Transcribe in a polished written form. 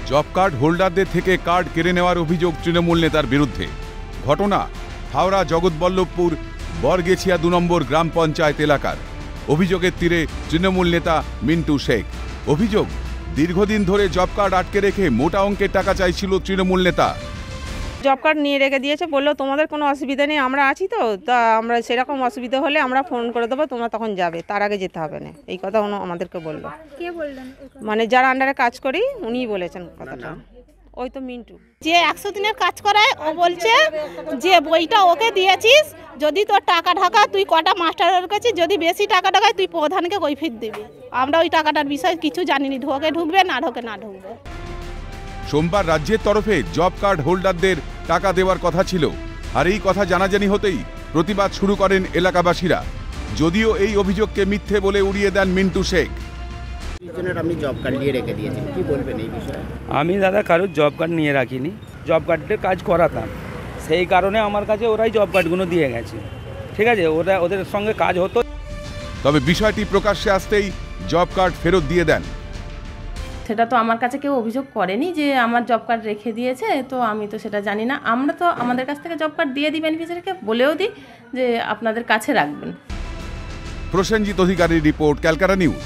Job card হোল্ডারদের থেকে card কেড়ে নেওয়ার অভিযোগ তৃণমূল নেতার বিরুদ্ধে। ঘটনা হাওড়া জগৎবল্লভপুর বরগেছিয়া ২ নম্বর গ্রাম পঞ্চায়েত এলাকার। অভিযোগের তীরে তৃণমূল নেতা মিন্টু শেখ। অভিযোগ, দীর্ঘদিন ধরে জব কার্ড আটকে রেখে মোটা অঙ্কের টাকা চাইছিল তৃণমূল নেতা। জব কার্ড নিয়ে রেখে দিয়েছে, বললো তোমাদের কোনো অসুবিধা নেই, আমরা আছি তো, তা আমরা সেরকম অসুবিধা হলে আমরা ফোন করে দেবো, তোমরা তখন যাবে, তার আগে যেতে হবে না, এই কথা আমাদেরকে বললো। কে বললেন? মানে যারা আন্ডারে কাজ করি উনিই বলেছেন কথাটা। ওই তো মিন্টু, যে 100 দিনের কাজ করায়, ও বলছে যে বইটা ওকে দিয়েছিস, যদি তোর টাকা ঢাকা তুই কটা মাস্টারের কাছে, যদি বেশি টাকা ঢাকায় তুই প্রধানকে কৈফিয়ত দিবি। আমরা ওই টাকাটার বিষয়ে কিছু জানিনি, ঢুকবে না ঢুকবে। সোমবার রাজ্যের তরফে জব কার্ড হোল্ডারদের টাকা দেওয়ার কথা ছিল, আর এই কথা জানাজানি হতেই প্রতিবাদ শুরু করেন এলাকাবাসীরা। যদিও এই অভিযোগকে মিথ্যে বলে উড়িয়ে দেন মিন্টু শেখ। আপনি জব কার্ড নিয়ে রেখে দিয়েছেন, কি বলবেন এই বিষয়ে? আমি দাদা কারোর জব কার্ড নিয়ে রাখিনি, জব কার্ডের কাজ করাতাম, সেই কারণে আমার কাছে ওরাই জব কার্ডগুলো দিয়ে গেছে। ঠিক আছে, ওদের সঙ্গে কাজ হতো। তবে বিষয়টি প্রকাশ্যে আসতেই জব কার্ড ফেরত দিয়ে দেন। সেটা তো আমার কাছে কেউ অভিযোগ করেনি যে আমার জব কার্ড রেখে দিয়েছে, তো আমি তো সেটা জানি না। আমরা তো আমাদের কাছ থেকে জব কার্ড দিয়ে দিই বেনিফিশিয়ারিকে, বলেও দিই যে আপনাদের কাছে রাখবেন। প্রসেনজিৎ অধিকারীর রিপোর্ট, ক্যালকাটা নিউজ।